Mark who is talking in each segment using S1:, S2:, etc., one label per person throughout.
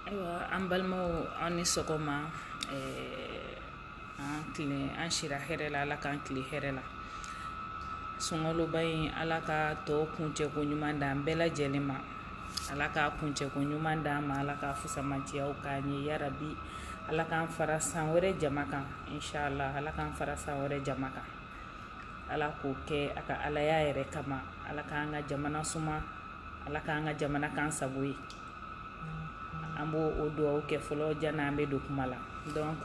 S1: An balimaw aw ni sɔgɔma an sira hɛrɛ la ala k'an tile hɛrɛ la sunkaloba in ala ka tɔ kuncɛko ɲuman d'an bɛɛ lajɛlen ma ala ka kuncɛko ɲuman d'an ma ala ka fusamantiyaw k'an ye yarabi ala k'an fara san wɛrɛ jama kan inshallah ala k'an fara san wɛrɛ jama kan ala k'o kɛ a ka alaya yɛrɛ kama ala k'an ka jamana suma ala k'an ka jamana kan sago ye an b'o o duwawu kɛ fɔlɔ jan'an bɛ don kuma la donc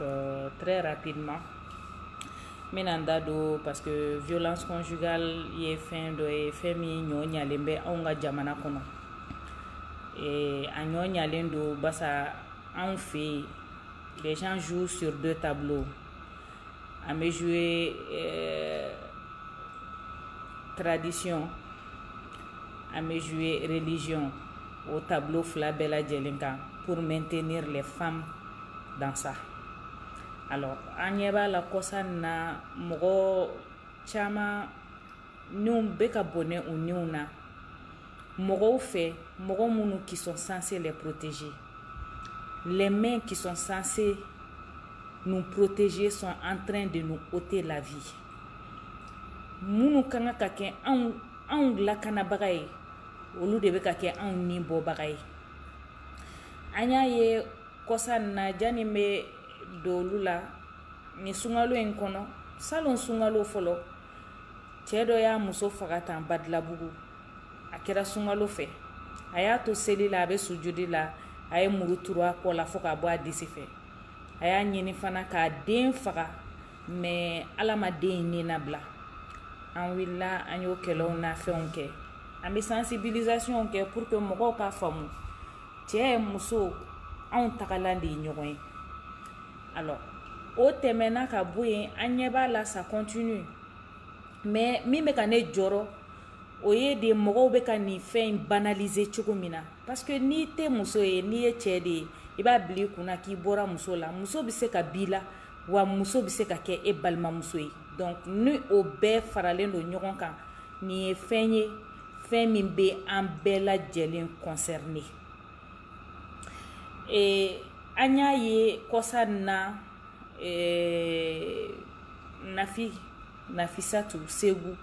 S1: très rapidement n bɛna n da don parce que violence conjugale ye fɛn dɔ ye fɛn min ɲɔ ɲalen bɛ anw ka jamana kɔnɔ a ɲɔ ɲalen don basa anw fɛ yen les gens jouent sur deux tableaux an bɛ jouer tradition an bɛ jouer religion o tableau fila bɛɛ lajɛlen kan pour maintenir les femmes dans ça. Alors, an ɲɛ b'a la kɔsa na mɔgɔ caman niw bɛ ka bɔnɛ u niw na mɔgɔw fɛ mɔgɔ minnu qui sont censés les protéger. Les mains qui sont censées nous protéger sont en train de nous ôter la vie. Minnu kan ka kɛ anw lakanabaga ye olu de bɛ ka kɛ anw ni bɔbaga ye. An y'a ye kɔsa na jani bɛ don olu la ni sunkalo in kɔnɔ salon sunkalo fɔlɔ cɛ dɔ y'a muso faga tan Badilabugu a kɛra sunkalo fɛ a y'a to seli la a bɛ sujudi la a ye muru turu a kɔ la fo ka bɔ a disi fɛ a y'a ɲini fana k'a den faga mais ala ma den in ni labila an wulila an y'o kɛlɛw n'a fɛnw kɛ an bɛ sensibilisation kɛ pour que mɔgɔw k'a faamu cɛ muso anw tagalan de ye ɲɔgɔn ye alors o tɛmɛna ka bɔ yen an ɲɛ b'a la ça continue mais min bɛ ka ne jɔrɔ o ye de mɔgɔw bɛ ka nin fɛn in banaliser cogo min na parce que n'i tɛ muso ye n'i ye cɛ de ye i b'a bila i kunna k'i bɔra muso la muso bɛ se ka b'i la wa muso bɛ se ka kɛ e balimamuso ye donc ni o bɛɛ faralen don ɲɔgɔn kan nin ye fɛn ye fɛn min bɛ an bɛɛ lajɛlen concerné. An y'a ye kɔsa na Nafisatu Segu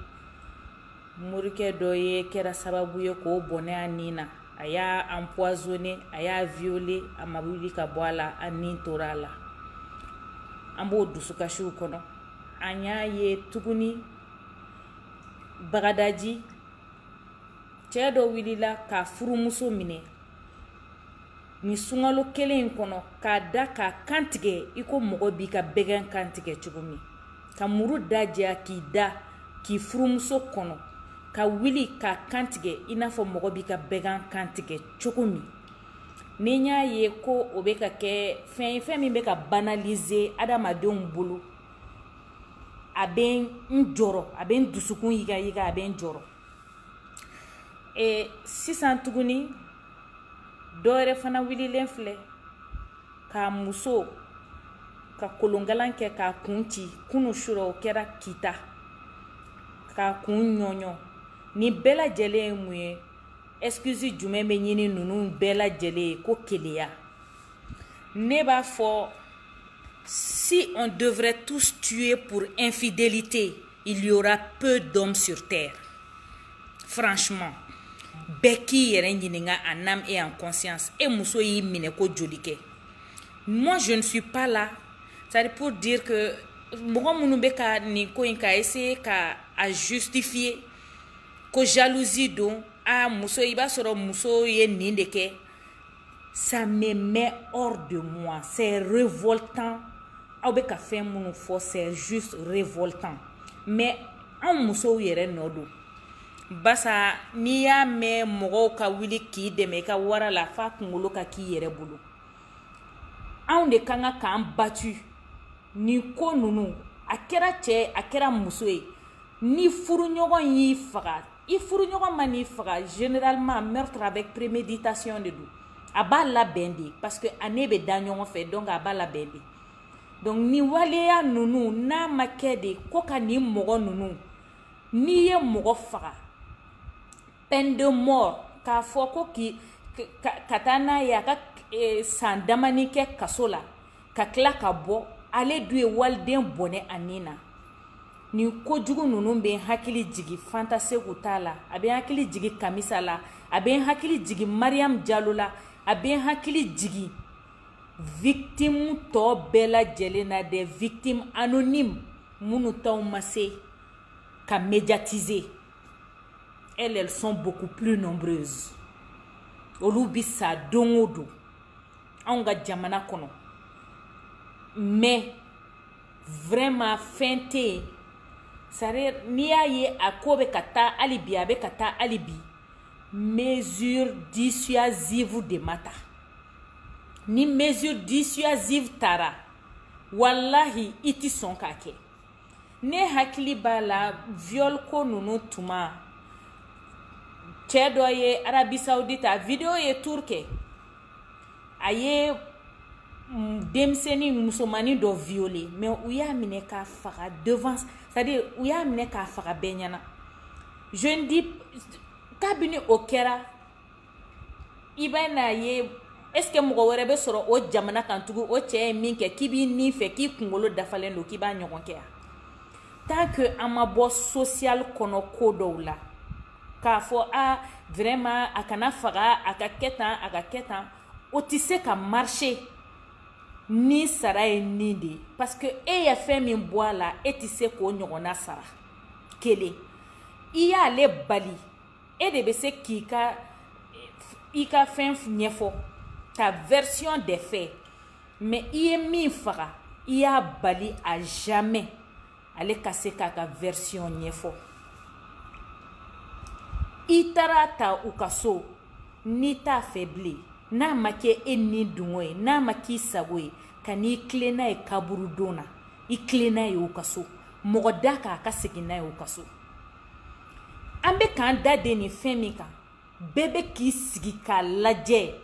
S1: morikɛ dɔ ye kɛra sababu ye k'o bɔnɛ a nin na a y'a empoisonné a y'a violé a ma wuli ka bɔ a la a nin tora a la an b'o dusukasiw kɔnɔ an y'a ye tuguni Bagadaji cɛ dɔ wulila ka furumuso minɛ ni sunkalo kelen in kɔnɔ k'a da k'a kantigɛ i ko mɔgɔ b'i ka bɛgɛn kantigɛ cogo min ka muru da jɛ k'i da k'i furumuso kɔnɔ ka wuli k'a kantigɛ i n'a fɔ mɔgɔ b'i ka bɛgɛn kantigɛ cogo min ni n y'a ye ko o bɛ ka kɛ fɛn ye fɛn min bɛ ka banaliser adamadenw bolo a bɛ n jɔrɔ a bɛ n dusukun yiga a bɛ n jɔrɔ sisan tuguni dɔwɛrɛ fana wililen filɛ k'a muso ka kolongalan kɛ k'a kun ci kunu sura o kɛra kita k'a kun ɲɔɲɔ ni bɛɛ lajɛlen ye mun ye excuse jumɛn bɛ ɲini ninnu bɛɛ lajɛlen ye ko keleya ne b'a fɔ si on devrait tous tuer pour infidélité il y aura peu d'hommes sur terre franchement bɛɛ k'i yɛrɛ ɲininka en âme et en conscience e muso y'i minɛ ko joli kɛ moi je ne suis pas là c'est pour dire que mɔgɔ minnu bɛ ka nin ko in ka essayer ka a justifier ko jalousie don muso i b'a sɔrɔ muso ye nin de kɛ ça me met hors de moi c'est révoltant aw bɛ ka fɛn minnu fɔ c'est juste révoltant mais anw musow yɛrɛ nɔ don basa n'i y'a mɛn mɔgɔw ka wuli k'i dɛmɛ i ka wara la f'a kunkolo ka k'i yɛrɛ bolo anw de kan ka k'an battu ni ko ninnu a kɛra cɛ a kɛra muso ye ni furuɲɔgɔn y'i faga i furuɲɔgɔn ma n'i faga généralement meurtre avec préméditation de don a b'a labɛn de parce que a ne bɛ da ɲɔgɔn fɛ donc a b'a labɛn de donc ni waleya ninnu n'a ma kɛ de ko ka nin mɔgɔ ninnu n'i ye mɔgɔ faga peine de mort k'a fɔ ko ka taa n'a ye a ka san damani kɛ kaso la ka tila ka bɔ ale dun ye waliden bɔnɛ a nin na ni kojugu ninnu bɛ hakili jigi Fanta Seku t'a la a bɛ hakili jigi Kamisa la a bɛ hakili jigi Mariam Diallo la a bɛ hakili jigi victime tɔ bɛɛ lajɛlen na des victimes anonymes minnu t'anw ma se ka médiatiser elles sont beaucoup plus nombreuses olu bi sa don o don anw ka jamana kɔnɔ mais vraiment fɛn tɛ yen c'est-à-dire n'i y'a ye a ko bɛ ka taa hali bi a bɛ ka taa hali bi mesure dissuasive de ma ta ni mesure dissuasive taara wallahi i ti sɔn k'a kɛ ne hakili b'a la viol ko ninnu tuma cɛ dɔ ye Arabie Saoudite a video ye tour kɛ a ye denmisɛnnin musomanin dɔ violer mais u y'a minɛ k'a faga devant c'est-à-dire u y'a minɛ k'a faga bɛɛ ɲɛna je ne dis kabini o kɛra i bɛ n'a ye est-ce que mɔgɔ wɛrɛ bɛ sɔrɔ o jamana kan tugun o cɛ ye min kɛ k'i b'i nin fɛ k'i kunkolo dafalen don k'i b'a ɲɔgɔn kɛ tant que an ma bɔ social kɔnɔ ko dɔw la k'a fɔ vraiment a kana faga a ka kɛ tan a ka kɛ tan o tɛ se ka marcher ni sara ye nin de ye parce que e ye fɛn min bɔ a la e tɛ se k'o ɲɔgɔnna sara kelen i y'ale bali e de bɛ se k'i ka fɛn ɲɛfɔ ta version des faits mais i ye min faga i y'a bali à jamais ale ka se k'a ka version ɲɛfɔ i taara ta u ka so n'i t'a fɛ bilen n'a ma kɛ e ni dungo ye n'a ma k'i sago ye ka n'i tilen n'a ye kaburu don na i tilen n'a ye u ka so mɔgɔ da k'a ka segin n'a ye u ka so an bɛ k'an da de nin fɛn min kan bɛɛ bɛ k'i sigi k'a lajɛ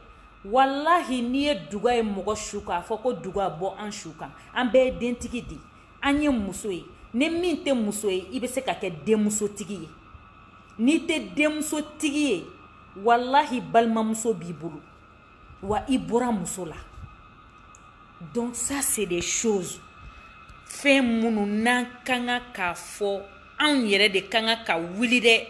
S1: wallahi n'i ye duga ye mɔgɔ su k'a fɔ ko duga bɔ an su kan an bɛɛ ye dentigi de an ye muso ye ni min tɛ muso ye i bɛ se ka kɛ denmusotigi ye n'i tɛ denmusotigi ye wallahi balimamuso b'i bolo wa i bɔra muso la donc ça c'est des choses fɛn minnu n'an kan ka k'a fɔ anw yɛrɛ de kan ka wuli dɛ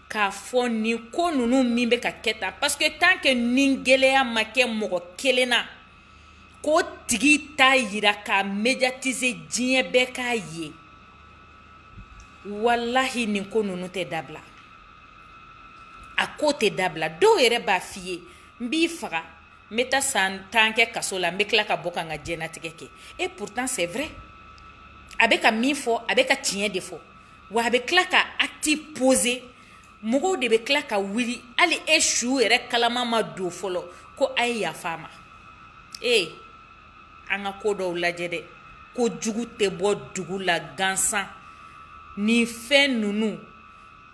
S1: k'a fɔ nin ko ninnu min bɛ ka kɛ tan parce que tant que nin gɛlɛya ma kɛ mɔgɔ kelen na k'o tigi t'a yira k'a médiatiser diɲɛ bɛɛ k'a ye wallahi nin ko ninnu tɛ dabila a ko tɛ dabila dɔw yɛrɛ b'a f'i ye n b'i faga n bɛ taa san 10 kɛ kaso la n bɛ tila ka bɔ ka n ka diɲɛlatigɛ kɛ et pourtant c'est vrai a bɛ ka min fɔ a bɛ ka tiɲɛ de fɔ wa a bɛ tila ka acte poser mɔgɔw de bɛ tila ka wuli hali e su yɛrɛ kalama ma don fɔlɔ ko a ye yafa a ma an ka ko dɔw lajɛ dɛ ko jugu tɛ bɔ dugu la gansan nin fɛn ninnu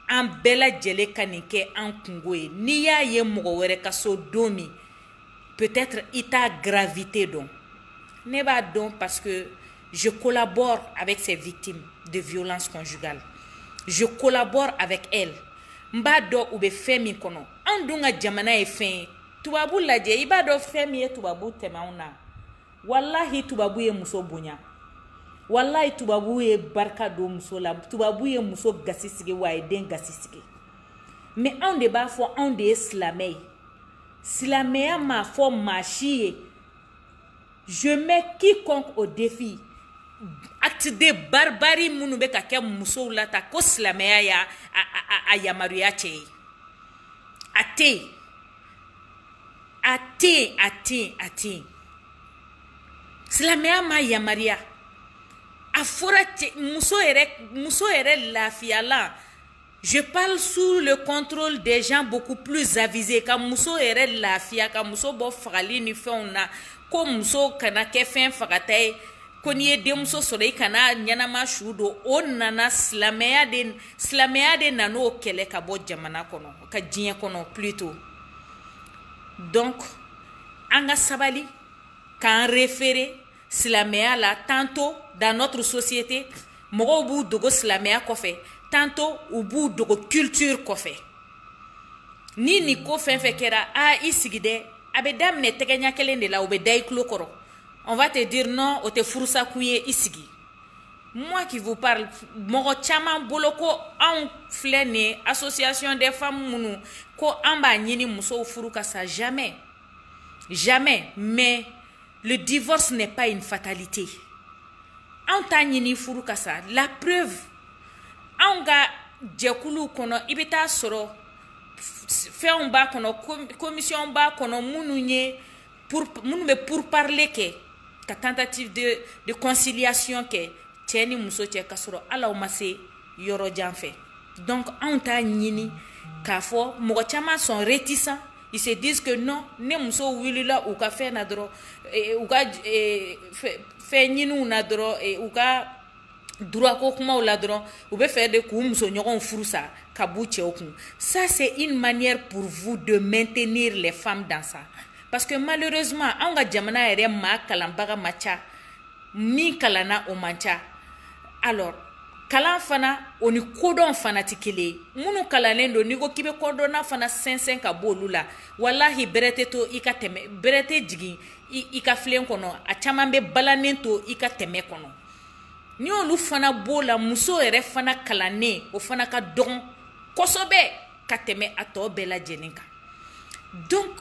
S1: an bɛɛ lajɛlen ka nin kɛ an kungo ye n'i y'a ye mɔgɔ wɛrɛ ka so don min peut-être i t'a gravité dɔn ne b'a dɔn parce que je collabore avec ces victimes de violences conjugales je collabore avec elles n b'a dɔn u bɛ fɛn min kɔnɔ an dun ka jamana ye fɛn ye tubabu lajɛ i b'a dɔn fɛn min ye tubabu tɛmɛ anw na wallahi tubabu ye muso bonya wallahi tubabu ye barika don muso la tubabu ye muso gasi sigi wa a ye den gasi sigi mais anw de b'a fɔ anw de ye silamɛ ye silamɛya m'a fɔ maa si ye je mets quiconque au défi acte de barbarie minnu bɛ ka kɛ musow la ta ko silamɛya y'a a yamaruya cɛ ye a tɛ yen a tɛ yen a tɛ yen a tɛ yen silamɛya m'a yamaruya a fɔra cɛ muso yɛrɛ lafiyala je parle sous le contrôle des gens beaucoup plus avisés ka muso yɛrɛ lafiya ka muso bɔ fagali ni fɛnw na ko muso kana kɛ fɛn fagata ye ko n'i ye denmuso sɔrɔ i kana ɲɛnama su don o nana silamɛya de nan'o kɛlɛ ka bɔ jamana kɔnɔ ka diɲɛ kɔnɔ plutôt donc an ka sabali k'an référer silamɛya la tantôt dans notre société mɔgɔw b'u dogo silamɛya kɔfɛ tantôt u b'u dogo culture kɔfɛ ni ko fɛn fɛn kɛra i sigi dɛ a bɛ daminɛ tɛgɛɲa kelen de la o bɛ da i tulo kɔrɔ on va te dire non o tɛ furusakun ye i sigi. Moi qui vous parle mɔgɔ caman bolo ko anw filɛ nin association des femmes minnu ko an b'a ɲini musow furu ka sa jamais mais le divorce n'est pas une fatalité. Anw t'a ɲini furu ka sa la preuve anw ka jɛkuluw kɔnɔ i bɛ taa sɔrɔ fɛnw b'a kɔnɔ commission b'a kɔnɔ minnu bɛ pourparler kɛ ka tentative de conciliation kɛ cɛ ni muso cɛ ka sɔrɔ alaw ma se yɔrɔ jan fɛ. Donc anw t'a ɲini k'a fɔ mɔgɔ caman sont réticents, ils se disent que non ne muso wulila u ka fɛn na dɔrɔn u ka fɛn ɲiniw na dɔrɔn u ka droit ko kumaw la dɔrɔn u bɛ fɛ de k'u muso ɲɔgɔnw furu sa ka b'u cɛw kun. Ça c'est une manière pour vous de maintenir les femmes dans ça. Parce que malheureusement anw ka jamana yɛrɛ maa kalanbaga ma ca min kalanna o man ca. Alors kalan fana o ni kodɔn fana tɛ kelen ye minnu kalannen don n'i ko k'i bɛ kodɔnna fana sɛnsɛn ka bɔ olu la walahi bɛrɛ tɛ to i ka tɛmɛ bɛrɛ tɛ jigin i ka filen kɔnɔ a caman bɛ balannen to i ka tɛmɛ kɔnɔ. Ni olu fana b'o la muso yɛrɛ fana kalannen o fana ka dɔgɔn kosɛbɛ ka tɛmɛ a tɔ bɛɛ lajɛlen kan. Donc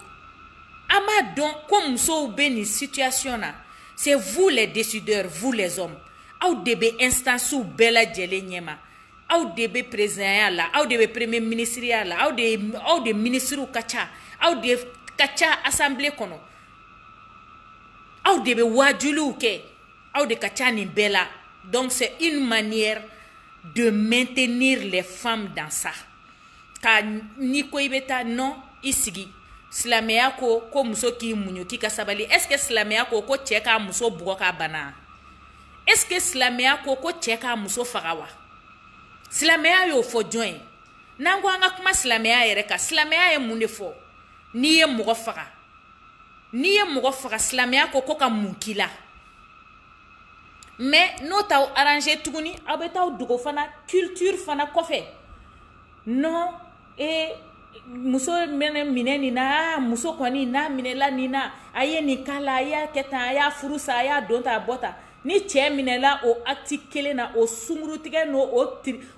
S1: an b'a dɔn ko musow bɛ nin situation na c'est vous les décideurs vous les hommes. Aw de bɛ instance bɛɛ lajɛlen ɲɛma aw de bɛ présidentya la aw de bɛ premier ministreya la aw de ministrew ka ca aw de ka ca assemblée kɔnɔ aw de bɛ wajuliw kɛ aw de ka ca nin bɛɛ la. Donc c'est une manière de maintenir les femmes dans ça. Ka ni ko i bɛ taa non i sigi silamɛya ko muso k'i muɲu k'i ka sabali. Est-ce que silamɛya ko cɛ k'a muso bugɔ k'a bana? Est-ce que silamɛya ko cɛ k'a muso faga wa? Silamɛya y'o fɔ jɔn ye? N'an ko an ka kuma silamɛya yɛrɛ kan silamɛya ye mun de fɔ? N'i ye mɔgɔ faga silamɛya ko ka mun k'i la? Mais n'o t'aw arranger tuguni aw bɛ taa dogo fana culture fana kɔfɛ. Non muso minɛ nin na muso kɔni n'a minɛla nin na a ye nin k'a la a y'a kɛ tan a y'a furu sa a y'a don ta a bɔ ta. Ni cɛ minɛla o acte kelen na o sungurutigɛ n'o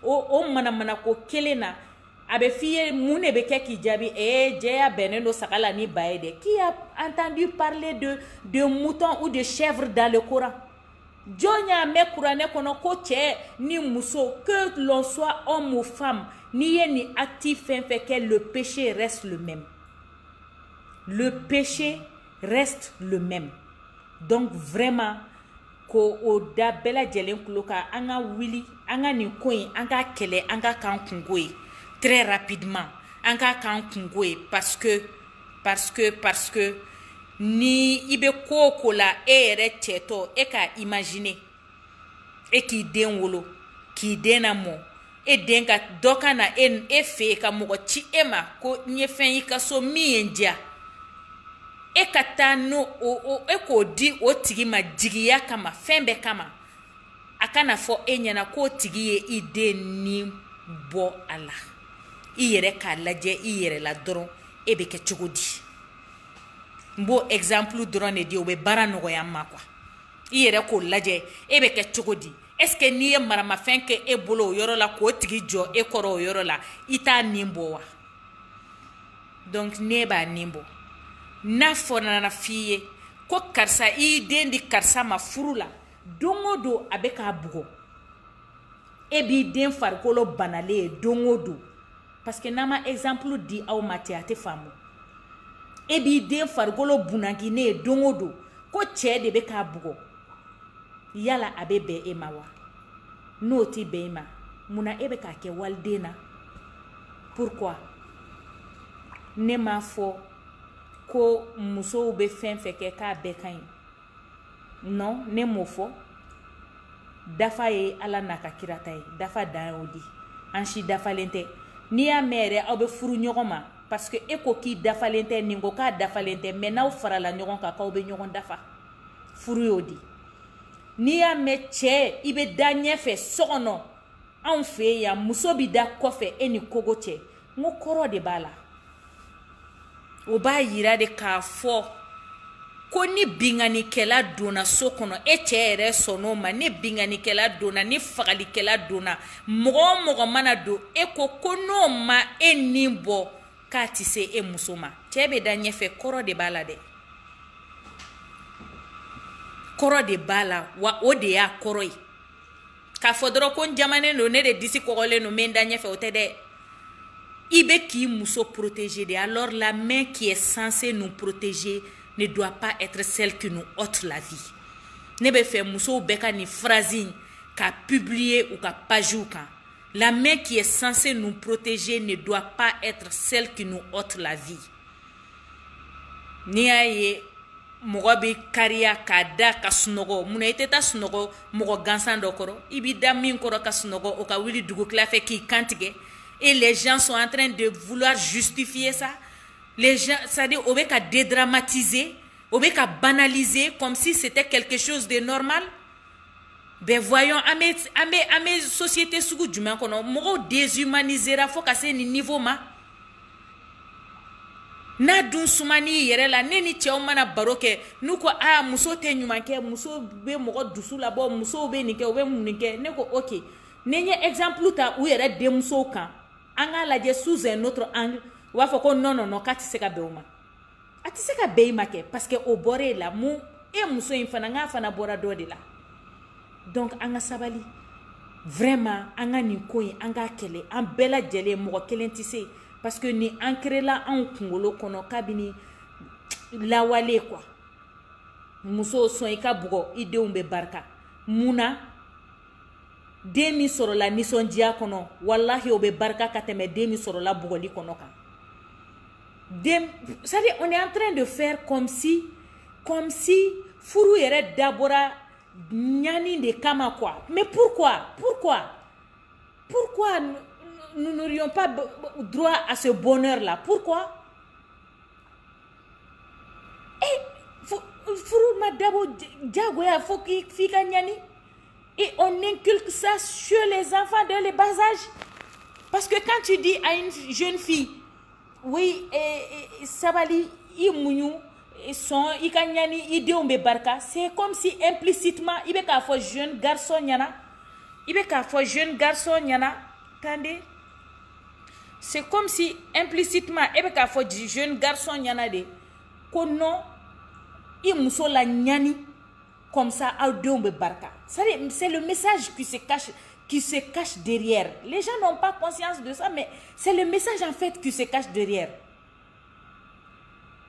S1: o manamana ko kelen na a bɛ f'i ye mun de bɛ kɛ k'i jaabi jɛya bɛnnen don saga la ni ba ye dɛ. Qui a entendu parler de mouton ou de chèvre dans le Coran? Jɔn y'a mɛn kuranɛ kɔnɔ ko cɛ ni muso que l'on soit homme ou femme n'i ye nin acte fɛn fɛn kɛ le péché reste le même. Le péché reste le même. Donc vraiment ko o da bɛɛ lajɛlen kulo kan an ka wuli an ka nin ko in an ka kɛlɛ an ka k'an kungo ye très rapidement an ka k'an kungo ye parce que ni i bɛ ko o ko la e yɛrɛ cɛtɔ e k'a imaginer e k'i den wolo k'i den lamɔ e den ka dɔ ka na e fɛ yen ka mɔgɔ ci e ma ko n ye fɛn y'i ka so min ye n diya e ka taa e k'o di o tigi ma jigiya kama fɛn bɛɛ kama a kana fɔ e ɲɛna k'o tigi ye i den ni bɔ a la i yɛrɛ k'a lajɛ i yɛrɛ la dɔrɔn e bɛ kɛ cogo di. N b'o exemple dɔrɔn de di o bɛ baara nɔgɔya n ma quoi i yɛrɛ k'o lajɛ e bɛ kɛ cogo di. Est-ce que n'i ye maramafɛn kɛ e bolo o yɔrɔ la k'o tigi jɔ e kɔrɔ o yɔrɔ la i t'a nin bɔ wa? Donc ne b'a nin bɔ. N'a fɔra f'i ye ko karisa i den di karisa ma furu la don o don a bɛ k'a bugɔ e b'i den farikolo banalen ye don o don parce que n'an ma exemple di aw ma ten a tɛ faamu e b'i den farikolo bunakinen ye don o don ko cɛ de bɛ k'a bugɔ yala a bɛ bɛn e ma wa? N'o tɛ bɛn e ma munna e bɛ k'a kɛ waliden na? Pourquoi? Ne m'a fɔ ko musow bɛ fɛn fɛn kɛ k'a bɛɛ ka ɲi. Non, ne m'o fɔ. Dafa ye Ala n'a ka kira ta ye. Dafa dan y'o di. An si dafalen tɛ. N'i y'a mɛn yɛrɛ aw bɛ furu ɲɔgɔn ma parce que e ko k'i dafalen tɛ nin ko k'a dafalen tɛ mais n'aw farala ɲɔgɔn kan k'aw bɛ ɲɔgɔn dafa. Furu y'o di. N'i y'a mɛn cɛ i bɛ da ɲɛfɛ so kɔnɔ anw fɛ yan muso bɛ da kɔfɛ e ni kogo cɛ n ko kɔrɔ de b'a la. o b'a yira de k'a fɔ ko ni binganikɛla donna so kɔnɔ e cɛ yɛrɛ sɔnn'o ma ni binganikɛla donna ni fagalikɛla donna mɔgɔ o mɔgɔ mana don e ko n'o ma e ni bɔ k'a ti se e muso ma cɛ bɛ da ɲɛfɛ kɔrɔ de b'a la dɛ kɔrɔ de b'a la wa o de y'a kɔrɔ ye k'a fɔ dɔrɔn ko n jamanen don ne de disi kɔgɔlen don n bɛ n da ɲɛfɛ o tɛ dɛ i bɛ k'i muso protéger de alors la main qui est censée nous protéger ne doit pas être celle qui nous ôte la vie. Ne bɛ fɛ musow bɛɛ ka nin phrase in ka publier u ka page kan. La main qui est censée nous protéger ne doit pas être celle qui nous ôte la vie. N'i y'a ye mɔgɔ bɛ kariya k'a da ka sunɔgɔ munna i tɛ taa sunɔgɔ mɔgɔ gansan dɔ kɔrɔ i b'i da min kɔrɔ ka sunɔgɔ o ka wuli dugukila fɛ k'i kantigɛ et les gens sont en train de vouloir justifier ça. Les gens, c'est-à-dire, on veut qu'à dédramatiser, on veut qu'à banaliser comme si c'était quelque chose de normal. Ben voyons, à mes sociétés sous du même qu'on a déshumanisé, faut casser le niveau ma. Na dun sumani yere la neni cɛw mana baro kɛ n'u ko a muso tɛ ɲuman kɛ muso bɛ mɔgɔ dusu labɔ muso bɛ nin kɛ u bɛ mun nin kɛ ne ko ok ne ye exemple ta u yɛrɛ denmusow kan an k'a lajɛ sous un autre angle u b'a fɔ ko non non non k'a tɛ se ka bɛn o ma a tɛ se ka bɛn i ma kɛ parce que o bɔra e la mun e muso in fana n k'a fana bɔra dɔ de la donc an ka sabali vraiment an ka nin ko in an k'a kɛlɛ an bɛɛ lajɛlen mɔgɔ kelen tɛ se parce que ni ancré la en kunkolo kɔnɔ kabini lawale quoi muso sɔn i ka bugɔ i denw bɛ barika mun na den min sɔrɔla nisɔndiya kɔnɔ wallahi o bɛ barika ka tɛmɛ den min sɔrɔla bugɔli kɔnɔ kan c'est-à-dire on est en train de faire comme si furu yɛrɛ dabɔra ɲani de kama quoi mais pourquoi nous n'aurions pas droit à ce bonheur-là. Pourquoi? Et on inculque ça chez les enfants dès le bas âge. Parce que quand tu dis à une jeune fille, oui, sabali, c'est comme si implicitement, il y a un jeune garçon, attendez. C'est comme si implicitement e be ka fɔ jeune garçon ɲana de ko non i muso la ɲani comme ça aw denw be barika c'est le message qui se cache derrière. Les gens n'ont pas conscience de ça mais c'est le message en fait qui se cache derrière.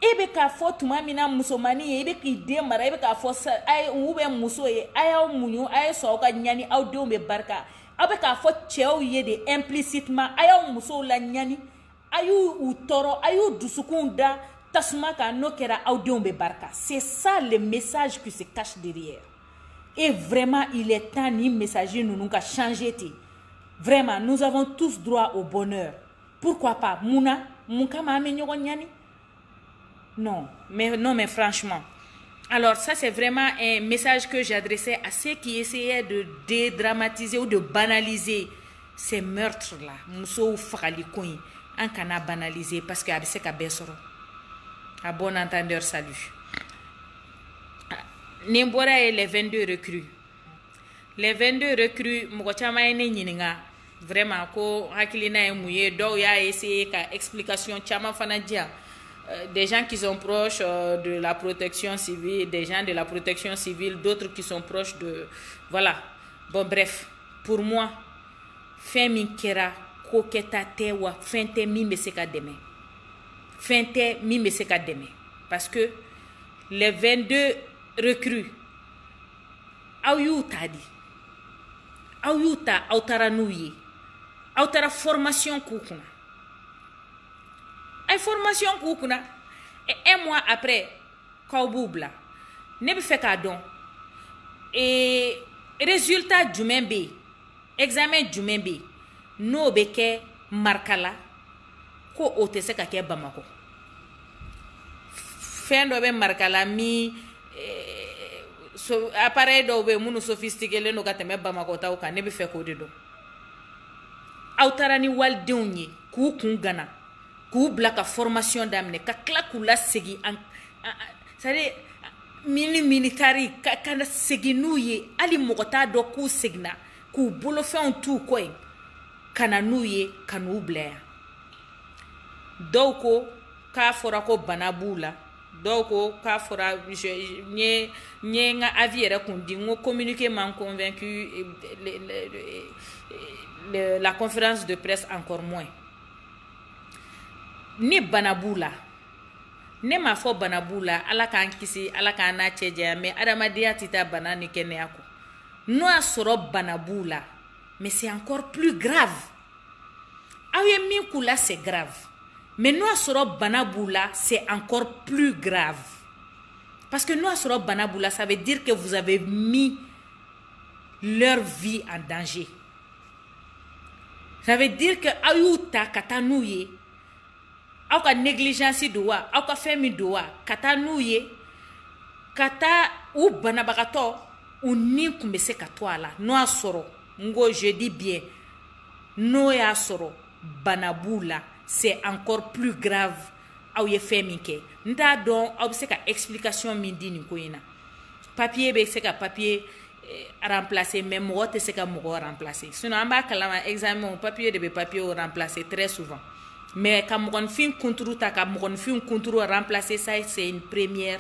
S1: E be ka fɔ tuma min na musomani ye i be k'i den mara i be ka fɔ ay ou bien muso ye ayaw muɲu ay sɔn ka ɲani aw denw be barika aw bɛ k'a fɔ cɛw ye de implicitement a y'aw musow la ɲani a y'u tɔɔrɔ a y'u dusukun da tasuma kan n'o kɛra aw denw bɛ barika. C'est ça le message qui se cache derrière. Et vraiment il est temps ni message ninnu ka changer ten. Vraiment nous avons tous droit au bonheur. Pourquoi pas mun kama an bɛ ɲɔgɔn ɲani? Non mais franchement. Alors ça c'est vraiment un message que j'adressais à ceux qui essayaient de dédramatiser ou de banaliser ces meurtres-là. Muso fagali ko in an kana banaliser parce que a bɛ se ka bɛɛ sɔrɔ. À bon entendeur, salut. Ni bɔra ye les 22 recrues. Les 22 recrues mɔgɔ caman ye ne ɲininka vraiment ko hakilina ye mun ye dɔw y'a essayer ka explication caman fana di yan. Des gens qui sont proches de la protection civile, des gens de la protection civile, d'autres qui sont proches de... Voilà. Bon, bref. Pour moi, fin min kera koketa te wa fin te mi me se ka deme. Fin te mi me se ka deme. Parce que les 22 recrues, aw y'u ta di. Aw y'u ta aw tara n'u ye. Aw tara formation k'u kunna. Information k'u kunna et un mois après k'aw b'u bila ne bɛ fɛ k'a dɔn résultat jumɛn bɛ yen examen jumɛn bɛ yen n'o bɛ kɛ marika la ko o tɛ se ka kɛ Bamakɔ fɛn dɔ bɛ marika la min appareil dɔw bɛ yen minnu sophistiqués don ka tɛmɛ Bamakɔ taw kan ne bɛ fɛ k'o de dɔn aw taara ni walidenw ye k'u kun gana k'u bila ka formation daminɛ ka tila k'u lasegin c'est-à-dire militari ka na segin n'u ye hali mɔgɔ t'a dɔn k'u seginna k'u bolofɛnw t'u kɔ yen ka na n'u ye ka n'u bila yan dɔw ko k'a fɔra ko bana b'u la dɔw ko k'a fɔra n ye n ka avis yɛrɛ kun di n ko communiqué m'en convaincu la conférence de presse encore moins ni bana b'u la ne m'a fɔ bana b'u la ala k'an kisi ala k'an n'a cɛ janya mais adamadenya tɛ taa bana ni kɛnɛya kɔ n'o y'a sɔrɔ bana b'u la mais c'est encore plus grave aw ye min k'u la c'est grave mais n'o y'a sɔrɔ bana b'u la c'est encore plus grave parce que n'o y'a sɔrɔ bana b'u la ça veut dire que vous avez mis leur vie en danger ça veut dire que aw y'u ta ka taa n'u ye aw ka négligence do wa aw ka fɛn min do wa ka taa n'u ye ka taa u banabagatɔ u ni kun bɛ se ka to a la n'o y'a sɔrɔ n ko je dis bien n'o y'a sɔrɔ bana b'u la c'est encore plus grave aw ye fɛn min kɛ n t'a dɔn aw bɛ se ka explication min di nin ko in na papier bɛ se ka papier remplacer mais mɔgɔ tɛ se ka mɔgɔ remplacer sinon an b'a kalama examen papier de bɛ papier remplacer très souvent mais ka mɔgɔninfin kunturu ta ka mɔgɔninfin kunturu remplacer ça c'est une première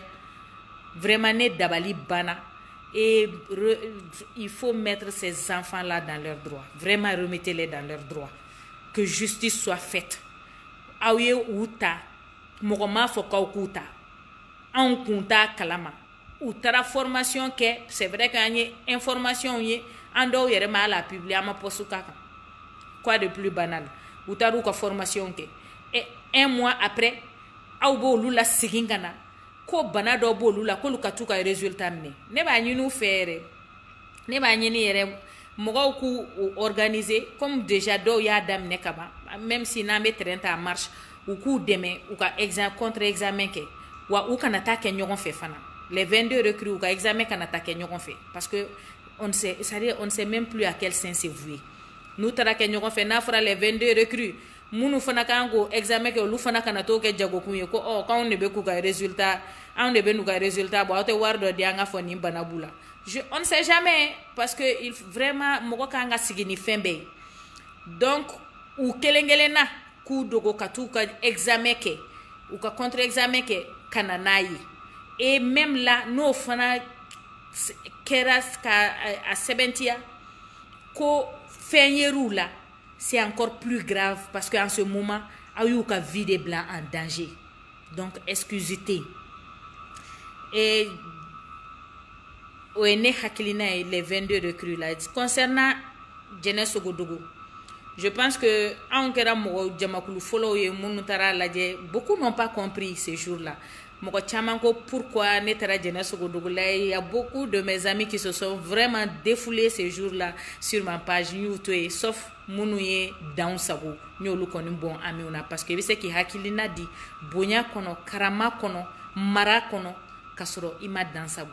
S1: vraiment ne dabali banna et il faut mettre ces enfants là dans leurs droits vraiment remettez-les dans leurs droits que justice soit faite aw ye u ta mɔgɔ m'a fɔ k'aw k'u ta anw kun t'a kalama u taara formation kɛ c'est vrai que an ye information ye an dɔw yɛrɛ ma la publier an ma poste k'a kan quoi de plus banal u taara u ka formation kɛ et un mois après aw b'olu la segin ka na ko bana dɔ b'olu la k'olu ka t'u ka résultat minɛ ne b'a ɲini u fɛ yɛrɛ ne b'a ɲini yɛrɛ mɔgɔw k'u organiser comme déjà dɔw y'a daminɛ ka ban même si n'an bɛ terrain ta en marche u k'u dɛmɛ u ka contre examen kɛ wa u kana taa kɛ ɲɔgɔn fɛ fana les 22 recrues u ka examen kana taa kɛ ɲɔgɔn fɛ parce que on sait, c'est-à-dire on ne sait même plus à quel sens c'est voué n'u taara kɛ ɲɔgɔn fɛ n'a fɔra les 22 recrues minnu fana kan k'o examen kɛ olu fana kana t'o kɛ jagokun ye ko k'anw de bɛ k'u ka résultat anw de bɛ n'u ka résultat bɔ aw tɛ wari dɔ di an ka fɔ nin bana b'u la on ne sait jamais parce que il vraiment mɔgɔ kan ka sigi ni fɛn bɛɛ ye donc u kelen kelenna k'u dogo ka t'u ka examen kɛ u ka contre examen kɛ ka na n'a ye et même là n'o fana kɛra ka a sɛbɛntiya ko fɛn yer'u la c'est encore plus grave parce qu'en ce moment aw y'u ka vie de bila en danger donc excusez et o ye ne hakilina ye les 22 recrues là concernant Jɛnɛ Sogodogo je pense que anw kɛra mɔgɔ jamakulu fɔlɔw ye minnu taara lajɛ beaucoup n'ont pas compris ce jour là mɔgɔ caman ko pourquoi ne taara Jɛnɛ Sogodogo la il y a beaucoup de mes amis qui se sont vraiment défoulés ce jour là sur ma page n y'u to ye sauf minnu ye danw sago n y'olu kɔni bɔn amiw na parce que i bɛ se k'i hakilina di bonya kɔnɔ karama kɔnɔ mara kɔnɔ ka sɔrɔ i ma dan sago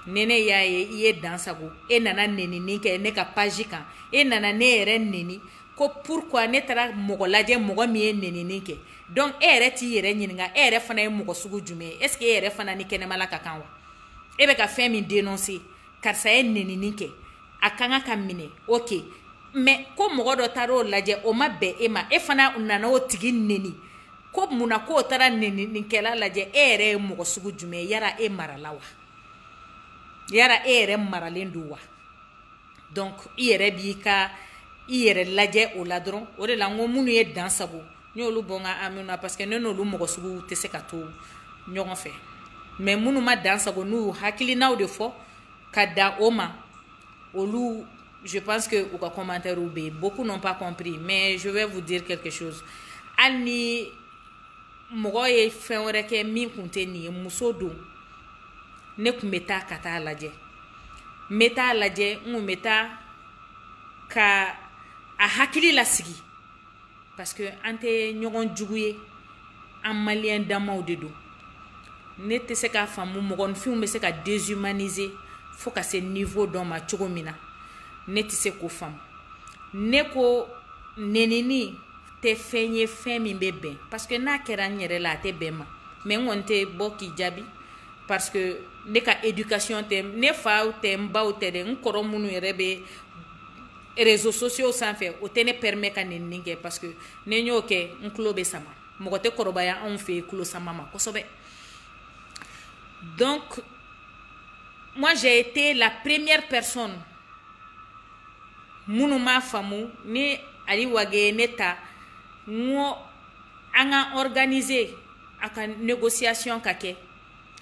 S1: ne y'a ye i ye dan sago e nana nenini kɛ ne ka page kan e nana ne yɛrɛ neni ko pourquoi ne taara mɔgɔ lajɛ mɔgɔ min ye nenini kɛ donc e yɛrɛ t'i yɛrɛ ɲininka e yɛrɛ fana ye mɔgɔ sugu jumɛn ye est ce que e yɛrɛ fana ni kɛnɛmala ka kan wa e bɛ ka fɛn min dénoncer karisa ye nenini kɛ a kan ka minɛ ok mais ko mɔgɔ dɔ taara o lajɛ o ma bɛn e ma e fana nana o tigi neni ko munna k'o taara neninikɛla lajɛ e yɛrɛ ye mɔgɔ sugu jumɛn ye yara e marala wa yara e yɛrɛ maralen don wa donc i yɛrɛ b'i ka i yɛrɛ lajɛ o la dɔrɔn o de la n ko minnu ye dan sago n y'olu bɔ n ka amiw na parce que ne n'olu mɔgɔ sugu tɛ se ka to ɲɔgɔn fɛ mais minnu ma dan sago n'u hakilinaw de fɔ ka dan o ma olu je pense que u ka commentaire bɛ yen beaucoup n'ont pas compris mais je vais vous dire quelque chose hali ni mɔgɔ ye fɛn wɛrɛ kɛ min kun tɛ nin ye muso don ne kun bɛ taa ka taa lajɛ n bɛ taa lajɛ n kun bɛ taa ka a hakili lasigi parce que an tɛ ɲɔgɔn jugu ye an maliyɛn damaw de don ne tɛ se k'a faamu mɔgɔninfinw bɛ se ka déshumaniser fo ka se niveau dɔ ma cogo min na ne tɛ se k'o faamu ne ko nenini tɛ fɛn ye fɛn min bɛ bɛn parce que n'a kɛra n yɛrɛ la a tɛ bɛn ma mais n kɔni tɛ bɔ k'i jaabi parce que ne ka éducation tɛ ne faw tɛ n baw tɛ dɛ n kɔrɔ minnu yɛrɛ bɛ réseaux sociaux sanfɛ o tɛ ne permet ka nin kɛ parce que ne y'o kɛ n tulo bɛ sama mɔgɔ tɛ kɔrɔbaya anw fɛ yen tulo sama ma kosɛbɛ. Donc moi j'ai été la première personne minnu m'a faamu ni ali wage ne ta ngo an ka organiser a ka négociation ka kɛ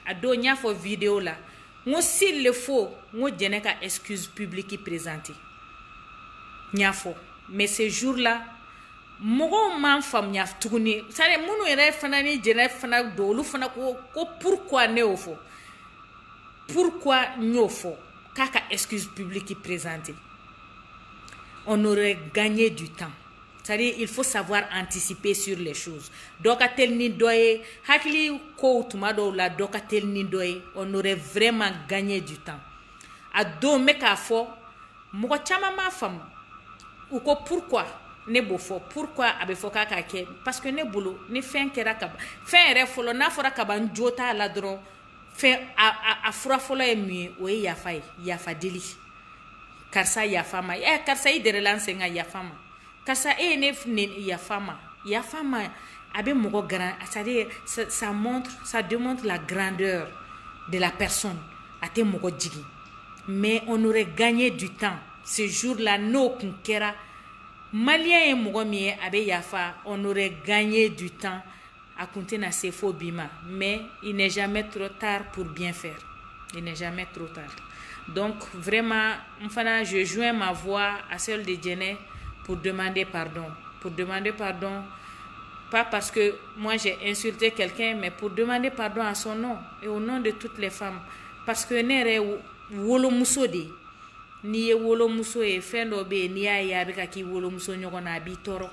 S1: a don n y'a fɔ vidéo la ngo s'il le faut ngo jɛnɛ ka excuse publique présenter n y'a fɔ mais ce jour là mɔgɔw m'an faamuya tuguni c'est à dire minnu yɛrɛ fana ni jɛnɛ fana don olu fana ko pourquoi ne y'o fɔ pourquoi n y'o fɔ k'a ka excuse publique présenter. On aurait gagné du temps. C'est-à-dire il faut savoir anticiper sur les choses. Doka tel ni doye, hakili ko tuma do la doka tel ni doye, on aurait vraiment gagné du temps. A do me ka fo, moko chama ma fam. Ou ko pourquoi ne bo fo, pourquoi abe fo ka ke parce que ne bolo ni fen kera kaba. Fen re folo na fora kaba njota la dron. Fen a fura folo e mi o yafa deli. Karsa yafama karsa i dere lansenga yafama karsa ne yafama abe mogo grand c'est-à-dire ça démontre la grandeur de la personne ate mogo jigi mais on aurait gagné du temps ce jour-là no kunkera malien e mogo mi abe yafa on aurait gagné du temps a kuntena se fo bima mais il n'est jamais trop tard pour bien faire il n'est jamais trop tard. Donc, vraiment, je joins ma voix à celle de Djené pour demander pardon. Pour demander pardon, pas parce que moi j'ai insulté quelqu'un, mais pour demander pardon à son nom et au nom de toutes les femmes. Parce que nere wolo muso de, ni ye wolo muso e fendo be ni ya ya beka ki wolo muso nyogona bi toro.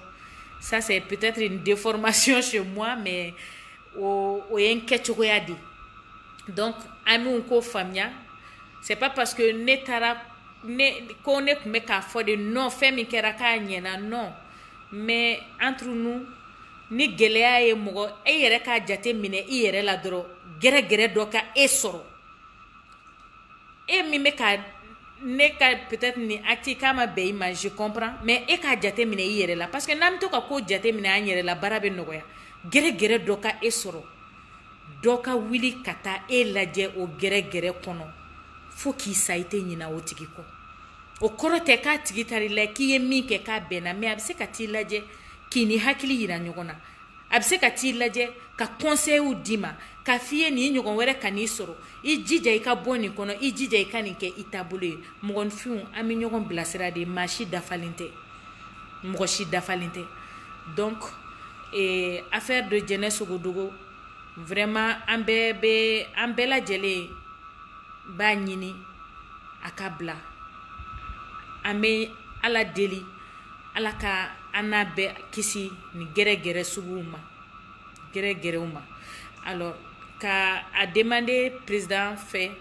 S1: Ça c'est peut-être une déformation chez moi, mais o yen ketchoko ya di. Donc, ami unko famia. C'est pas parce que ne tara ne connaît mais qu'a fait de non fait mi kera ka nyena non mais entre nous ni geleya ye mogo e yere ka jate mine i yere la doro gere do ka e soro e mi me ka ne ka peut-être ni acti kama be ma je comprends mais e ka jate mine i yere la parce que nam to ka ko jate mine an yere la barabe nogoya gere do ka e soro do ka wili kata e laje o gere kono faut qu'il saite nyina o tigi ko o korote ka tigi tari la ki ye min ke ka bena mais abse ka ti laje ki ni hakili yira nyogona abse ka ti laje ka conseil ou dima ka fiye ni nyogon were kani soro i jija i ka boni kono i jija i kan ke itabule mogon fiun ami nyogon blasira de machi dafalinte mogoshi dafalinte donc affaire de Djené Sogodougou vraiment ambe la jele ba ɲini a ka bila an bɛ ala deli ala ka an n'a bɛɛ kisi ni gɛrɛgɛrɛ suguw ma gɛrɛgɛrɛw ma alors ka a demander président fɛ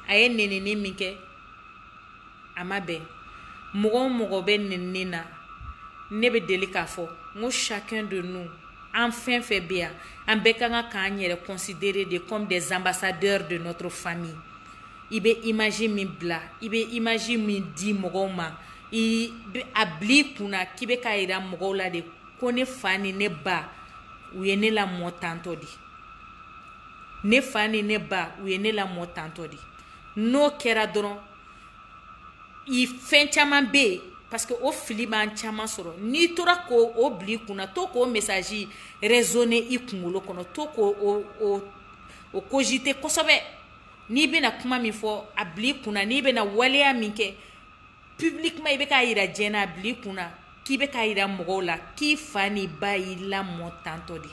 S1: a ye nenini min kɛ a ma bɛn mɔgɔ o mɔgɔ bɛ nenini na ne bɛ deli k'a fɔ n ko chacun de nous en fin fait bien en bekanga kan yere considéré de comme des ambassadeurs de notre famille ibe imagine min bla ibe imagine min di mogo ma i abli kuna kibe ka ira mogo la de ko ne fani ne ba u ye ne la mo tanto di ne fani ne ba u ye ne la mo tanto di no kɛra dɔrɔn i fɛn caman be parce que o fili b'an caman sɔrɔ n'i tora ko o bili kunna to k'o message raisonner i kunkolo kɔnɔ to k'o o cogiter kosɛbɛ n'i bɛna kuma min fɔ a bili kunna n'i bɛna waleya min kɛ publiquement i bɛ k'a yira diɲɛ na a bili kunna k'i bɛ k'a yira mɔgɔw la k'i fa ni ba y'i lamɔ tantɔ de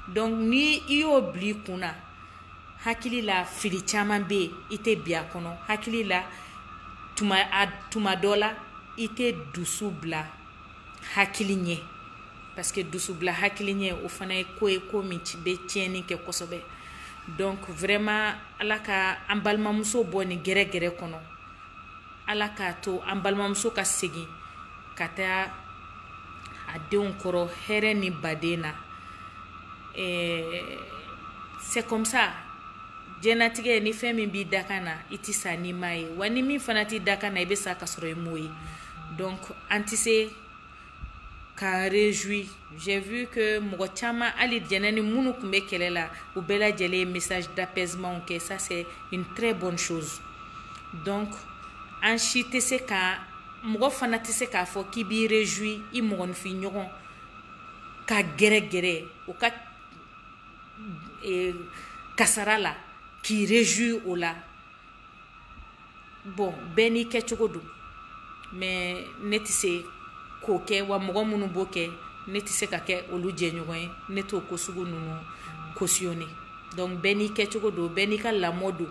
S1: donc ni i y'o bili kunna hakili la fili caman bɛ yen i tɛ bi a kɔnɔ hakili la tuma dɔ la i tɛ dusu bila hakili ɲɛ parce que dusu bila hakili ɲɛ o fana ye ko ye ko min bɛ tiɲɛni kɛ kosɛbɛ donc vraiment ala ka an balimamuso bɔ ni gɛrɛgɛrɛ kɔnɔ ala k'a to an balimamuso ka segin ka taa a a denw kɔrɔ hɛrɛ ni baden na. C'est comme ça. Jɛnatigɛ ni fɛn min b'i da kan na i tɛ sa ni m'a ye wa ni min fana t'i da kan na i bɛ sa ka sɔrɔ i m'o ye. Donc an tɛ se k'an réjouir. J'ai vu que mɔgɔ caman hali jɛnɛ ni minnu tun bɛ kɛlɛ la u bɛɛ lajɛlen ye message d'apaisement kɛ. Ça c'est une très bonne chose. Donc an si tɛ se ka mɔgɔ fana tɛ se k'a fɔ k'i b'i réjouir i mɔgɔninfin ɲɔgɔn ka gɛrɛ o ka kasara la k'i réjouir o la. Bon bɛɛ n'i kɛcogo don mais ne tɛ se k'o kɛ wa mɔgɔ minnu b'o kɛ ne tɛ se ka kɛ olu jɛɲɔgɔn ye ne t'o ko sugu ninnu cautionner. Donc bɛɛ n'i kɛcogo don bɛɛ n'i ka lamɔ don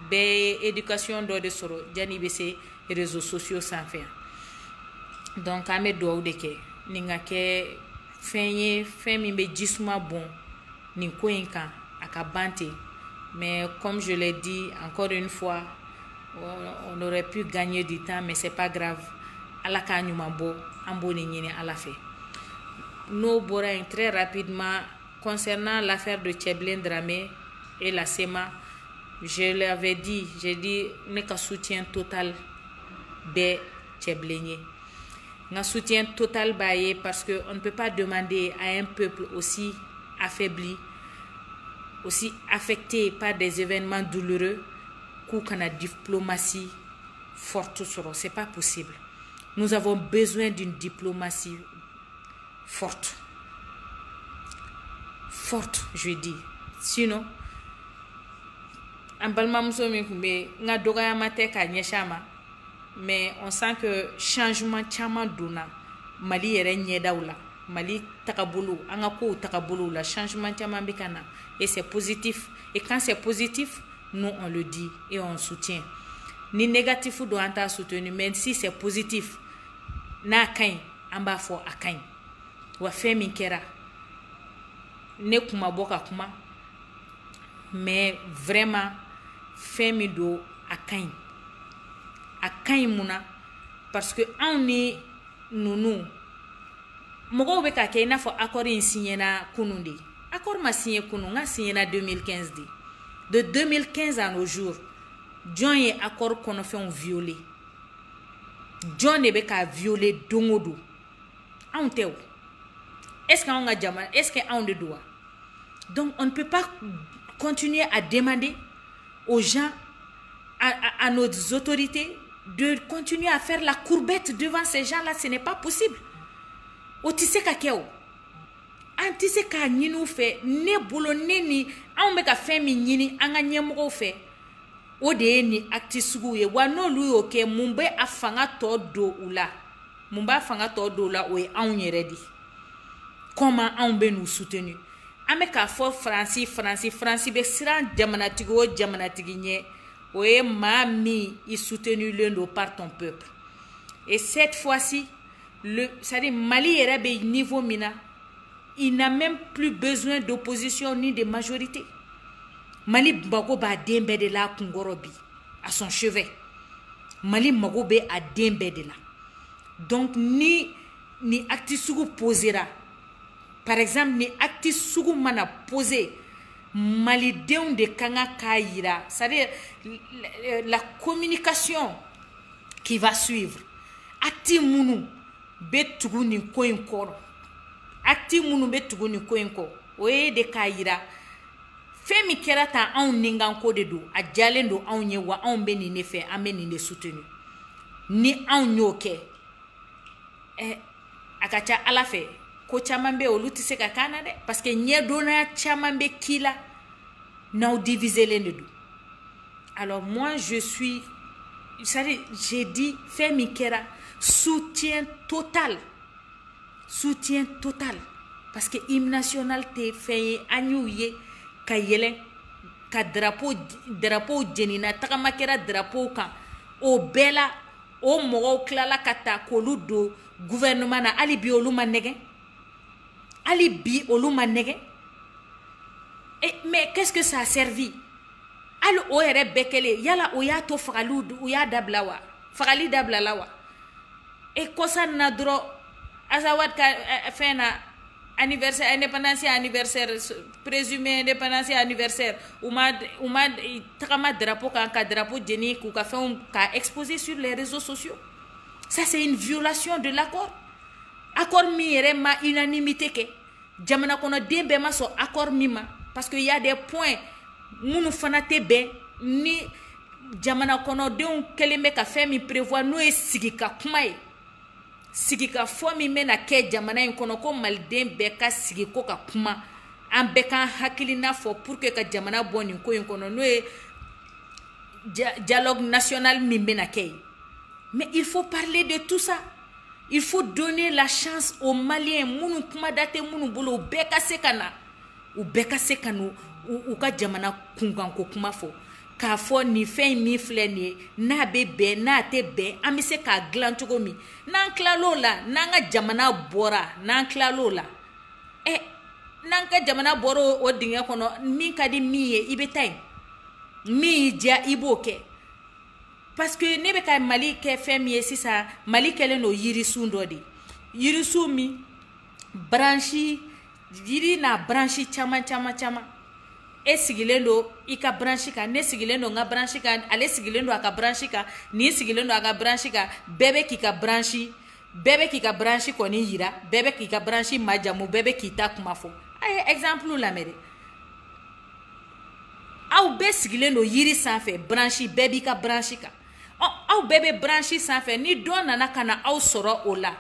S1: bɛɛ ye éducation dɔ de sɔrɔ janni i bɛ se réseaux sociaux sanfɛ. Donc an bɛ dugawu de kɛ nin ka kɛ fɛn ye fɛn min bɛ jisuma bɔn nin ko in kan a ka ban ten. Mais comme je l'ai dit encore une fois, on aurait pu gagner du temps mais c'est pas grave. Ala k'a ɲuman bɔ an b'o de ɲini Ala fɛ. N'o bɔra yen très rapidement concernant l'affaire de Tchɛbilen Dramé et la SEMA, je l'avais dit, j'ai dit ne ka soutien total bɛ Tchɛbilen ye. N soutien total b'a ye parce que on ne peut pas demander à un peuple aussi affaibli, aussi affecté par des événements douloureux qu'au kana diplomatie forte sur. C'est pas possible. Nous avons besoin d'une diplomatie forte. Forte, je dis. Sinon, en balimamuso min kun bɛ nga dɔgɔyama tɛ k'a ɲɛsin a ma mais on sent que changement caman donna Mali yɛrɛ ɲɛdaw la. Mali tagabolo an ka kow tagabolo la changement caman bɛ ka na et c'est positif. Et quand c'est positif, nous on le dit et on soutient. Ni négatif don an t'a soutenu mais si c'est positif n'a ka ɲi an b'a fɔ a ka ɲi. Wa fɛn min kɛra ne kuma bɔ ka kuma mais vraiment fɛn min don a ka ɲi. A ka ɲi mun na parce que anw ni ninnu mɔgɔw bɛ ka kɛ i n'a fɔ accord in signéna kunun de. Accord ma signé kunun n ka signéna 2015 de. De 2015 à nos jours jɔn ye accord kɔnɔfɛnw violer? Jɔn de bɛ ka violer don o don? Anw tɛ o. Est-ce que anw ka jamana est-ce que anw de don wa? Donc on ne peut pas continuer à demander aux gens, à nos autorités de continuer à faire la courbette devant ces gens-là. Ce n'est pas possible. O tɛ se ka kɛ o. An tɛ se k'a ɲini u fɛ ne bolo ne ni anw bɛ ka fɛn min ɲini an ka ɲɛmɔgɔw fɛ o de ye ni acte suguw ye wa n'olu y'o kɛ mun bɛ a fanga tɔ don u la mun b'a fanga tɔ don u la o ye anw yɛrɛ de. Comment anw bɛ n'u soutenir? An bɛ k'a fɔ Faransi bɛ siran jamanatigi o jamanatigi ɲɛ o ye maa min i soutenu don par ton peuple. Et cette fois-ci c'est-à-dire Mali yɛrɛ bɛ niveau min na il n'a même plus besoin d'opposition ni de majorité. Mali mago b'a den bɛɛ de la a kunkɔrɔ bi à son chevet. Mali mago bɛ a den bɛɛ de la. Donc ni acte sugu posera, par exemple ni acte sugu mana poser malidenw de kan ka k'a yira, c'est-à-dire la communication qui va suivre. Acte minnu bɛ tugu nin ko in kɔrɔ, acte minnu bɛ tugu nin ko in kɔ o ye de k'a yira fɛn min kɛra tan anw ninganko de don, a jalen don anw ye wa anw bɛ nin de fɛ an bɛ nin de soutenir. Ni anw y'o kɛ a ka ca Ala fɛ ko caman bɛ olu tɛ se ka k'an na dɛ parce que ɲɛdɔnnaya caman bɛ k'i la n'aw diviselen de don. Alors moi je suis, c'est-à-dire j'ai dit fɛn min kɛra soutien total parce que hymne national tɛ fɛn ye an y'u ye ka yɛlɛ ka drapeau jenina tagama kɛra drapeau kan o bɛɛ la o mɔgɔw tilala ka taa k'olu don gouvernement na hali bi olu ma nɛgɛ mais qu'est-ce que ça a servi? Hali o yɛrɛ bɛɛ kɛlen yala o y'a to fagali dabila wa? Et kɔsa na dɔrɔn Azawad ka fait na anniversaire indépendance anniversaire présumé indépendance anniversaire ou ma trama drapeau ka drapeau jeni ku ka fait ka exposé sur les réseaux sociaux. Ça c'est une violation de l'accord. Accord mi yere ma unanimité ke jamana kono dembe ma so accord mi ma parce que il y a des points munu fanate be ni jamana kono deun keleme ka fait mi prévoir no esigika kuma ye sigika fo mi mena ke jamana in kono ko malden be ka sigi ko ka kuma an be kan hakilina fo pour que ka jamana boni ko in kono no e dialogue national mi mena ke. Mais il faut parler de tout ça. Il faut donner la chance aux Maliens munu kuma date munu bolo beka sekana ou beka sekanu ou ka jamana kungan ko kuma fo ka fo ni fin mi fleni na bebe na te be amise ka glan cogo mi nan klalo la nanga jamana bora nan klalo la nanka jamana boro o dinga kono min kadi mi e ibetay mi ja iboke parce que ne be ka Mali ke femi sisa Mali kele no yirisu ndodi yirisu mi branchi yiri na branchi chama e sigilendo ika branchi ka ne sigilendo nga branchi ka ale sigilendo aka branchi ka ni sigilendo aka branchi ka bebe kika branchi koni yira bebe kika branchi majamu bebe kita kumafo ay exemple la mere aw be sigilendo yiri sanfɛ branchi bebe ka branchi ka aw bebe branchi sanfɛ ni don nana kana aw sɔrɔ o la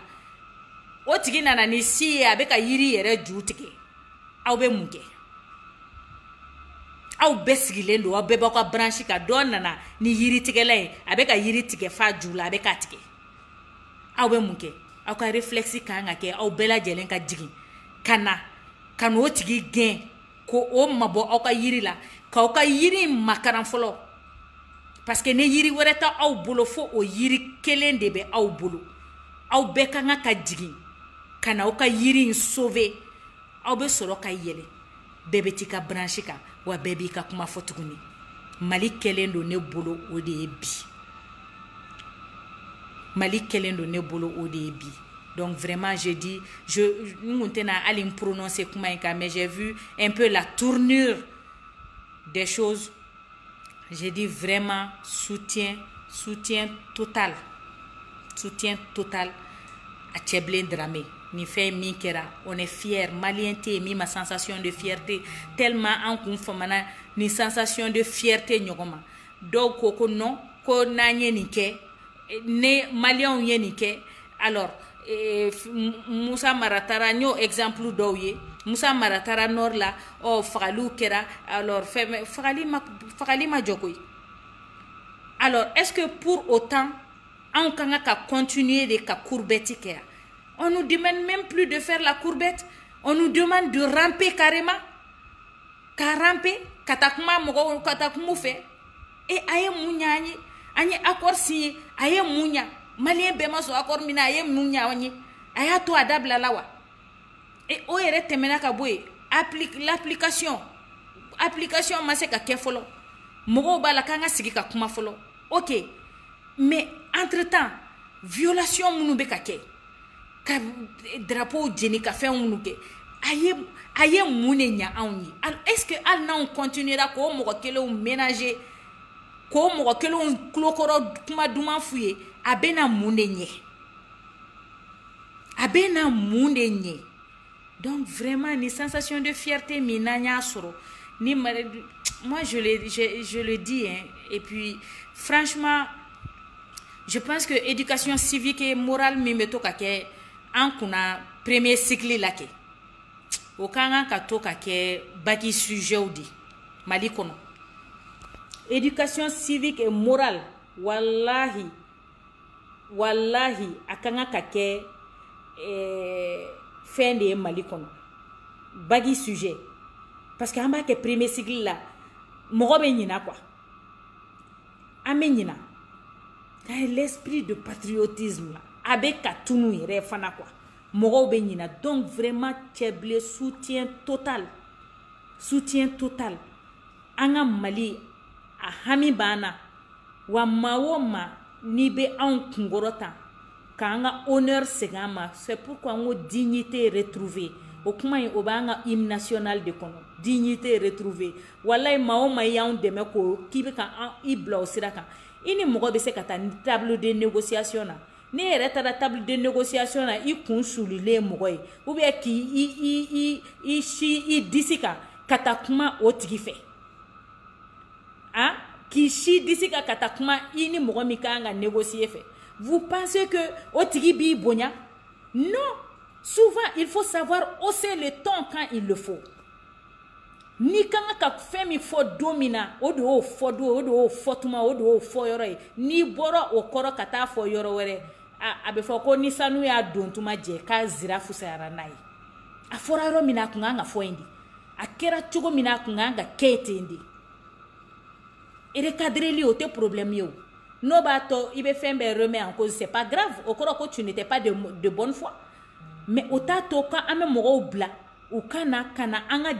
S1: o tigi nana ni si ye a be ka yiri yɛrɛ ju tigɛ aw be mun kɛ aw be sigilen do aw bɛɛ b'aw ka branchi ka don nana ni yiri tigɛla ye a be ka yiri tigɛ fa ju la a be ka tigɛ aw be mun kɛ aw ka réflexe kan ka kɛ aw bɛɛ lajɛlen ka jigin kana o tigi gɛn ko o mabɔ aw ka yiri la k'aw ka yiri makaran fɔlɔ parce que ne yiri wɛrɛ ta aw bolo fo o yiri kelen de bɛ aw bolo aw bɛɛ kan ka jigin kana aw ka yiri in sauver aw be sɔrɔ ka yɛlɛ bɛɛ bɛ t'i ka branchi kan wa bɛɛ b'i ka kuma fɔ tuguni Mali kelen do ne bolo o de ye bi Mali kelen do ne bolo o de ye bi. Donc vraiment je dis nous tena ali prononcer kuma in kan mais j'ai vu un peu la tournure des choses. J'ai dit vraiment soutien total à Tcheblen Dramé. Ni fait mi kera, on est fier, Malien te mi ma sensation de fierté tellement en kun famana ni sensation de fierté nyogoma. Donc ko non ko nanye ni ke ne Malien ye ni ke alors Moussa Maratara nyo exemple doye Moussa Maratara nor la o fagalou kera alors fagali ma jokoy. Alors est-ce que pour autant on kanga ka continuer de ka courbette kera? On nous demande même plus de faire la courbette, on nous demande de ramper carrément. Ka ramper katakuma mogo katakumu fe et aye munya ani accord signé aye munya Malien bema so accord mina aye munya wani aya to adabla lawa et o yere temena ka boy applique l'application ma se ka ke folo mogo bala kanga sigi ka kuma folo. OK, mais entre-temps violation munu be ka ke ka drapeau jeni ka fe munu ke aye mune nya anyi. Est-ce que al na on continuera ko mogo kele o ménager ko mogo kele on klokoro kuma duma fuye abena mune nye. Donc vraiment ni sensation de fierté minanya soro ni moi je le dis hein. Et puis franchement je pense que éducation civique et morale mi meto ka ke an kuna premier cycle la ke o kanga ka to ka ke baki sujet odi Mali kono. Éducation civique et morale wallahi akanga ka ke fin de Mali kono bagi sujet parce que amba ke premier cycle la mogo be nyina quoi amenyina l'esprit de patriotisme avec katunu yere fana quoi mogo be nyina. Donc vraiment Tcheblen soutien total anga Mali a hami bana wa mawoma ni be an kungorota k'an honneur segin ma. C'est pourquoi on dignité retrouvée. O kuma in o b'an ka hymne national de kɔnɔ, dignité retrouvée. Wallahi maa o maa y'anw dɛmɛ ko k'i bɛ ka i bila o sira kan. I ni mɔgɔ bɛ se ka taa table de négociation na. Ne yɛrɛ taara table de négociation na i kun sulilen mɔgɔ ye ou bien k'i disi kan ka taa kuma o tigi fɛ. K'i si disi kan ka taa kuma i ni mɔgɔ min kan ka négocier fɛ. Vous pensez que o tigi b'i bonya? Non. Souvent, il faut savoir hausser le ton quand il le faut. Ni kan ka fɛn min fɔ don min na o de y'o fɔ don, o de y'o fɔ tuma, o de y'o fɔ yɔrɔ ye. N'i bɔra o kɔrɔ ka taa fɔ yɔrɔ wɛrɛ, a bɛ fɔ ko ni sanu y'a don tuma jɛ k'a zira fusayara n'a ye. A fɔra yɔrɔ min na a kun kan ka fɔ yen de. A kɛra cogo min na a kun kan ka kɛ ten de. Recadreli o tɛ problème ye o. N'o b'a to i bɛ fɛn bɛɛ remet en cause, c'est pas grave. O kɔrɔ ko tu n'étais pas de bonne foi. Mais o t'a to ka an bɛ mɔgɔw bila u kana an ka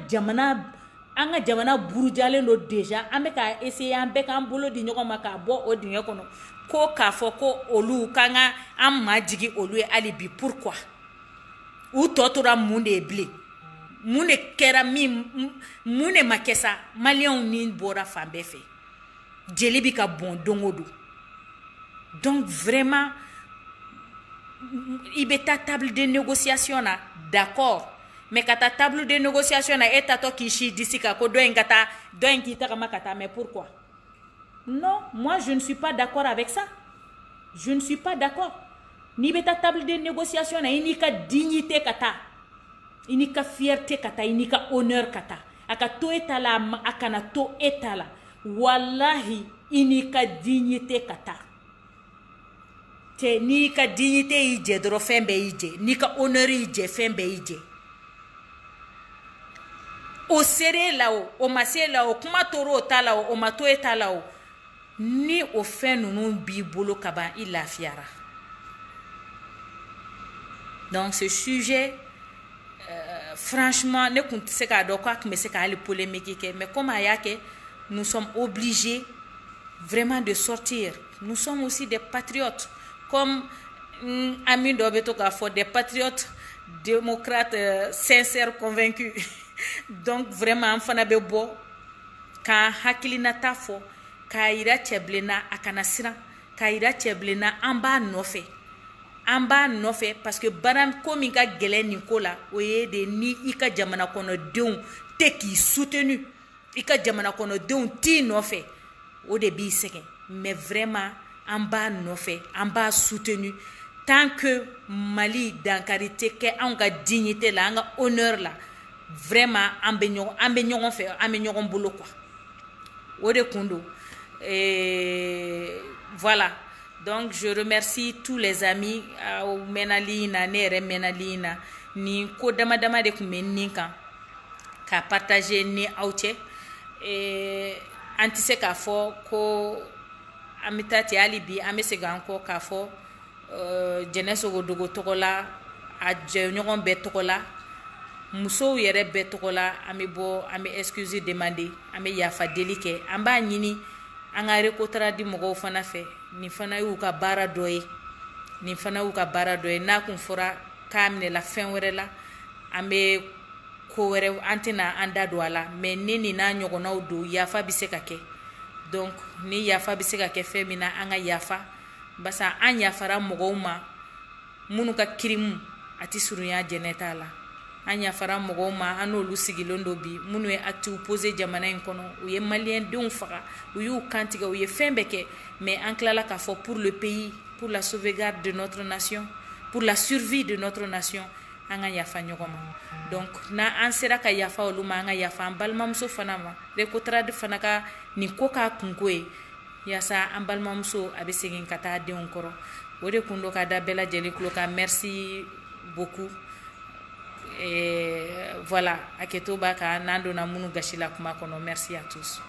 S1: jamana burujalen do déjà an bɛ ka essayer an bɛɛ k'an bolo di ɲɔgɔn ma k'a bɔ o dingɛ kɔnɔ ko k'a fɔ ko olu kan ka an majigi olu ye hali bi pourquoi u tɔ tora mun de ye bilen mun de kɛra mun de ma kɛ sa maliyɛnw ni bɔra fan bɛɛ fɛ jeli bi ka bɔn don o don donc vraiment i bɛ taa table de négociation na d'accord mais ka taa table de négociation na e tatɔ k'i si disi kan ko dɔ in k'i tagama ka taa mais pourquoi? Non, moi je ne suis pas d'accord avec ça. Je ne suis pas d'accord. N'i bɛ taa table de négociation na i n'i ka dignité ka taa i n'i ka fierté ka taa i n'i ka honneur ka taa a ka to e ta la a kana to e ta la wallahi i n'i ka dignité ka taa. N'i ka dignité y'i jɛ dɔrɔn fɛn bɛɛ y'i jɛ n'i ka honneur y'i jɛ fɛn bɛɛ y'i jɛ o sere la o ma se la o kuma tora o ta la o ma to e ta la o ni o fɛn ninnu b'i bolo ka ban i lafiyara. Donc ce sujet franchement ne kun tɛ se k'a dɔn k'a tun bɛ se ka hali polémique kɛ mais comme a y'a kɛ nous sommes obligés vraiment de sortir. Nous sommes aussi des patriotes. Comme Ami dɔ bɛ to k'a fɔ des patriotes démocrates sincères convaincus. Donc vraiment an fana bɛ bɔ k'an hakilinata fɔ k'a yira cɛbilenna a kana siran k'a yira cɛbilenna an b'a nɔfɛ parce que baara ko min ka gɛlɛn nin ko la o ye de ni i ka jamana kɔnɔdenw tɛ k'i soutenu i ka jamana kɔnɔdenw t'i nɔfɛ o de b'i sɛgɛn mais vraiment an b'a nɔfɛ an b'a soutenu tant que Mali dankari tɛ kɛ anw ka dignité la an ka honneur la vraiment an bɛ ɲɔgɔn fɛ an bɛ ɲɔgɔn bolo quoi o de kun don voilà donc je remercie tous les amis au mɛnali in na ne yɛrɛ mɛnali in na ni ko dama dama de kun bɛ nin kan ka partager ni aw cɛ an tɛ se k'a fɔ ko an bɛ taa ten hali bi an bɛ segin an kɔ k'a fɔ Jɛnɛ Sogodogo tɔgɔ la a jɛɲɔgɔn bɛɛ tɔgɔ la musow yɛrɛ bɛɛ tɔgɔ la an bɛ bɔ an bɛ excuse demander an bɛ yafa deli kɛ an b'a ɲini an ka récoltera di mɔgɔw fana fɛ nin fana y'u ka baara dɔ ye n'a kun fɔra k'a minɛla fɛn wɛrɛ la an bɛ ko wɛrɛ an tɛna an da don a la mais ni nin n'a ɲɔgɔnnaw don yafa bɛ se ka kɛ donc ni yafa bɛ se ka kɛ fɛn min na an ka yafa basa an yafara mɔgɔw ma minnu ka kirimu a tɛ surunya Jɛnɛ t'a la an yafara mɔgɔw ma an n'olu sigilen do bi minnu ye actes posé jamana in kɔnɔ u ye maliyɛn denw faga u y'u kantigɛ u ye fɛn bɛɛ kɛ mais an tilala k'a fɔ pour le pays pour la sauvegarde de notre nation pour la survie de notre nation an ka yafa ɲɔgɔn ma donc n'an sera ka yafa olu ma an ka yafa an balimamuso fana ma récoltera fana ka nin ko k'a kunko ye yaasa an balimamuso a bɛ segin ka taa denw kɔrɔ o de kun do ka da bɛɛ lajɛlen tulo kan merci beaucoup voilà hakɛto b'a kan n'an donna minnu gasi la kuma kɔnɔ merci à tous.